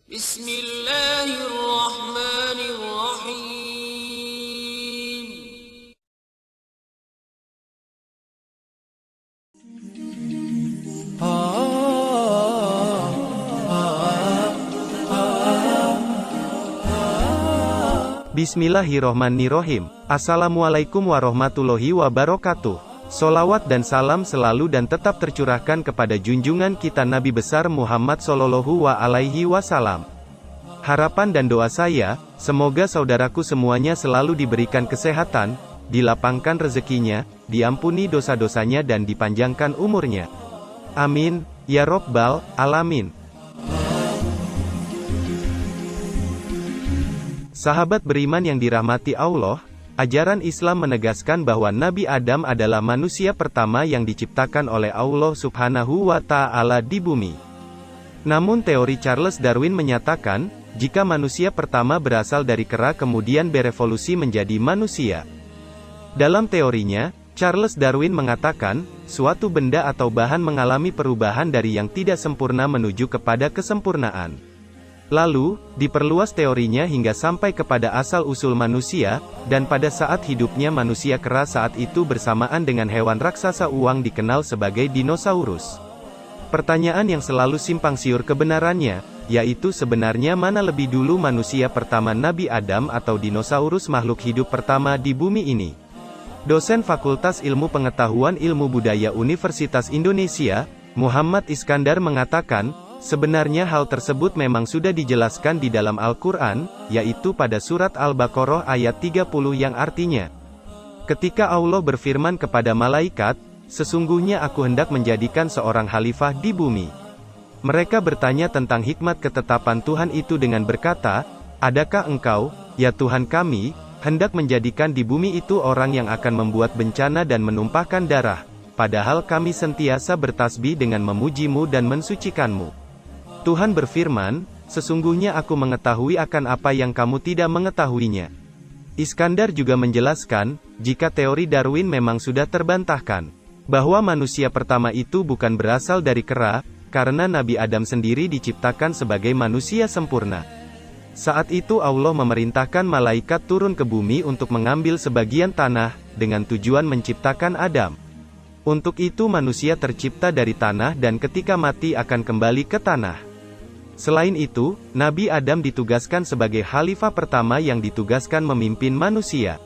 Bismillahirrahmanirrahim. Bismillahirrohmanirrohim. Assalamualaikum warahmatullahi wabarakatuh. Solawat dan salam selalu dan tetap tercurahkan kepada junjungan kita Nabi besar Muhammad Sallallahu Alaihi Wasallam. Harapan dan doa saya, semoga saudaraku semuanya selalu diberikan kesehatan, dilapangkan rezekinya, diampuni dosa-dosanya dan dipanjangkan umurnya. Amin, ya Rabbal Alamin. Sahabat beriman yang dirahmati Allah, ajaran Islam menegaskan bahwa Nabi Adam adalah manusia pertama yang diciptakan oleh Allah Subhanahu wa Ta'ala di bumi. Namun teori Charles Darwin menyatakan, jika manusia pertama berasal dari kera kemudian berevolusi menjadi manusia. Dalam teorinya, Charles Darwin mengatakan, suatu benda atau bahan mengalami perubahan dari yang tidak sempurna menuju kepada kesempurnaan. Lalu, diperluas teorinya hingga sampai kepada asal-usul manusia, dan pada saat hidupnya manusia kera saat itu bersamaan dengan hewan raksasa uang dikenal sebagai dinosaurus. Pertanyaan yang selalu simpang siur kebenarannya, yaitu sebenarnya mana lebih dulu manusia pertama Nabi Adam atau dinosaurus makhluk hidup pertama di bumi ini? Dosen Fakultas Ilmu Pengetahuan Ilmu Budaya Universitas Indonesia, Muhammad Iskandar mengatakan, sebenarnya hal tersebut memang sudah dijelaskan di dalam Al-Quran, yaitu pada surat Al-Baqarah ayat 30 yang artinya, ketika Allah berfirman kepada malaikat, sesungguhnya aku hendak menjadikan seorang khalifah di bumi. Mereka bertanya tentang hikmat ketetapan Tuhan itu dengan berkata, adakah engkau, ya Tuhan kami, hendak menjadikan di bumi itu orang yang akan membuat bencana dan menumpahkan darah, padahal kami sentiasa bertasbih dengan memujimu dan mensucikanmu. Tuhan berfirman, sesungguhnya aku mengetahui akan apa yang kamu tidak mengetahuinya. Iskandar juga menjelaskan, jika teori Darwin memang sudah terbantahkan, bahwa manusia pertama itu bukan berasal dari kera, karena Nabi Adam sendiri diciptakan sebagai manusia sempurna. Saat itu Allah memerintahkan malaikat turun ke bumi untuk mengambil sebagian tanah, dengan tujuan menciptakan Adam. Untuk itu manusia tercipta dari tanah dan ketika mati akan kembali ke tanah. Selain itu, Nabi Adam ditugaskan sebagai khalifah pertama yang ditugaskan memimpin manusia.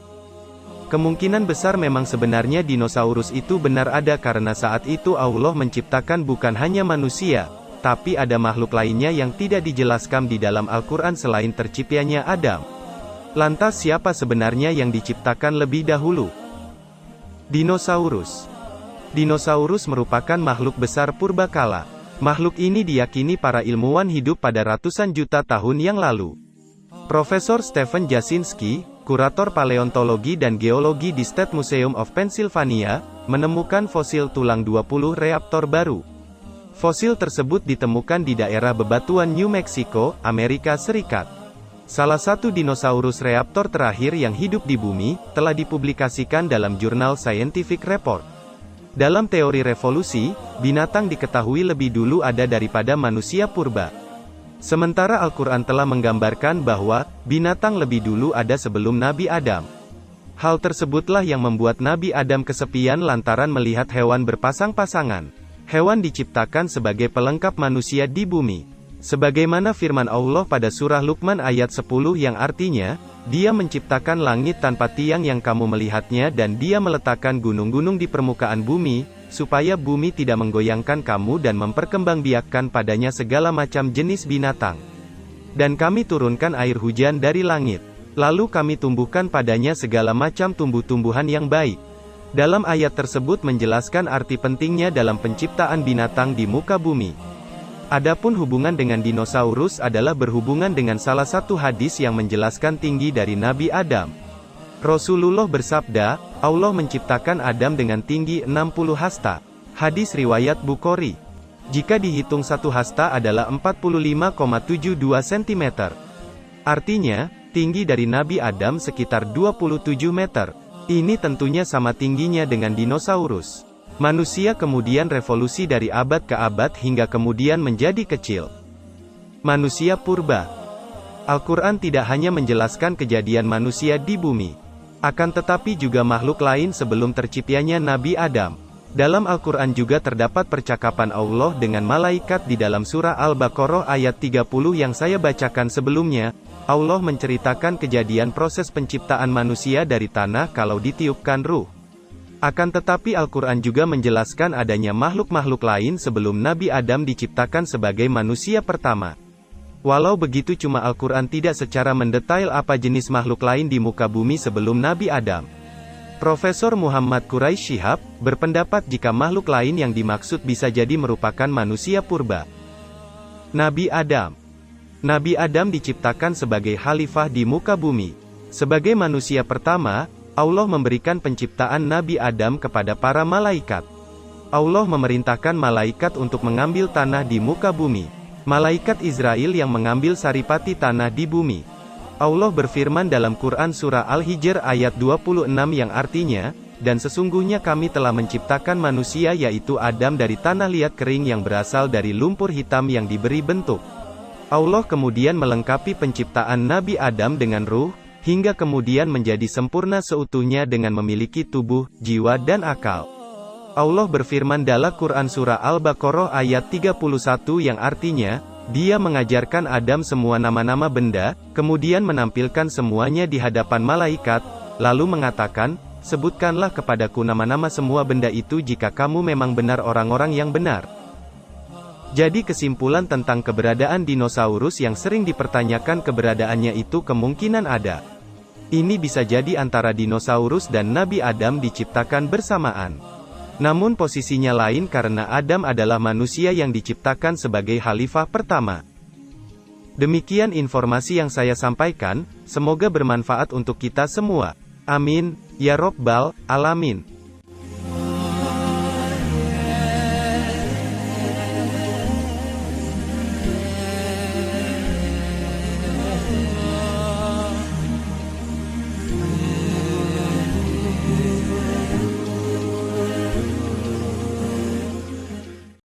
Kemungkinan besar memang sebenarnya dinosaurus itu benar ada karena saat itu Allah menciptakan bukan hanya manusia, tapi ada makhluk lainnya yang tidak dijelaskan di dalam Al-Quran selain terciptanya Adam. Lantas siapa sebenarnya yang diciptakan lebih dahulu? Dinosaurus. Dinosaurus merupakan makhluk besar purbakala. Makhluk ini diyakini para ilmuwan hidup pada ratusan juta tahun yang lalu. Profesor Stephen Jasinski, kurator paleontologi dan geologi di State Museum of Pennsylvania, menemukan fosil tulang 20 reaptor baru. Fosil tersebut ditemukan di daerah bebatuan New Mexico, Amerika Serikat. Salah satu dinosaurus reaptor terakhir yang hidup di bumi, telah dipublikasikan dalam jurnal Scientific Report. Dalam teori revolusi, binatang diketahui lebih dulu ada daripada manusia purba. Sementara Al-Quran telah menggambarkan bahwa, binatang lebih dulu ada sebelum Nabi Adam. Hal tersebutlah yang membuat Nabi Adam kesepian lantaran melihat hewan berpasang-pasangan. Hewan diciptakan sebagai pelengkap manusia di bumi. Sebagaimana firman Allah pada surah Luqman ayat 10 yang artinya, Dia menciptakan langit tanpa tiang yang kamu melihatnya dan Dia meletakkan gunung-gunung di permukaan bumi, supaya bumi tidak menggoyangkan kamu dan memperkembangbiakkan padanya segala macam jenis binatang. Dan kami turunkan air hujan dari langit. Lalu kami tumbuhkan padanya segala macam tumbuh-tumbuhan yang baik. Dalam ayat tersebut menjelaskan arti pentingnya dalam penciptaan binatang di muka bumi. Adapun hubungan dengan dinosaurus adalah berhubungan dengan salah satu hadis yang menjelaskan tinggi dari Nabi Adam. Rasulullah bersabda, Allah menciptakan Adam dengan tinggi 60 hasta. Hadis riwayat Bukhari. Jika dihitung satu hasta adalah 45,72 cm. Artinya, tinggi dari Nabi Adam sekitar 27 meter. Ini tentunya sama tingginya dengan dinosaurus. Manusia kemudian revolusi dari abad ke abad hingga kemudian menjadi kecil. Manusia purba. Al-Quran tidak hanya menjelaskan kejadian manusia di bumi, akan tetapi juga makhluk lain sebelum terciptanya Nabi Adam. Dalam Al-Quran juga terdapat percakapan Allah dengan malaikat di dalam surah Al-Baqarah ayat 30 yang saya bacakan sebelumnya. Allah menceritakan kejadian proses penciptaan manusia dari tanah kalau ditiupkan ruh. Akan tetapi Al-Quran juga menjelaskan adanya makhluk-makhluk lain sebelum Nabi Adam diciptakan sebagai manusia pertama. Walau begitu cuma Al-Quran tidak secara mendetail apa jenis makhluk lain di muka bumi sebelum Nabi Adam. Profesor Muhammad Quraish Shihab berpendapat jika makhluk lain yang dimaksud bisa jadi merupakan manusia purba. Nabi Adam. Nabi Adam diciptakan sebagai khalifah di muka bumi. Sebagai manusia pertama, Allah memberikan penciptaan Nabi Adam kepada para malaikat. Allah memerintahkan malaikat untuk mengambil tanah di muka bumi. Malaikat Israel yang mengambil saripati tanah di bumi. Allah berfirman dalam Quran surah Al-Hijr ayat 26 yang artinya, dan sesungguhnya kami telah menciptakan manusia yaitu Adam dari tanah liat kering yang berasal dari lumpur hitam yang diberi bentuk. Allah kemudian melengkapi penciptaan Nabi Adam dengan ruh, hingga kemudian menjadi sempurna seutuhnya dengan memiliki tubuh, jiwa dan akal. Allah berfirman dalam Quran surah Al-Baqarah ayat 31 yang artinya, Dia mengajarkan Adam semua nama-nama benda, kemudian menampilkan semuanya di hadapan malaikat, lalu mengatakan, sebutkanlah kepadaku nama-nama semua benda itu jika kamu memang benar orang-orang yang benar. Jadi kesimpulan tentang keberadaan dinosaurus yang sering dipertanyakan keberadaannya itu kemungkinan ada. Ini bisa jadi antara dinosaurus dan Nabi Adam diciptakan bersamaan. Namun posisinya lain karena Adam adalah manusia yang diciptakan sebagai khalifah pertama. Demikian informasi yang saya sampaikan, semoga bermanfaat untuk kita semua. Amin, ya Rabbal Alamin.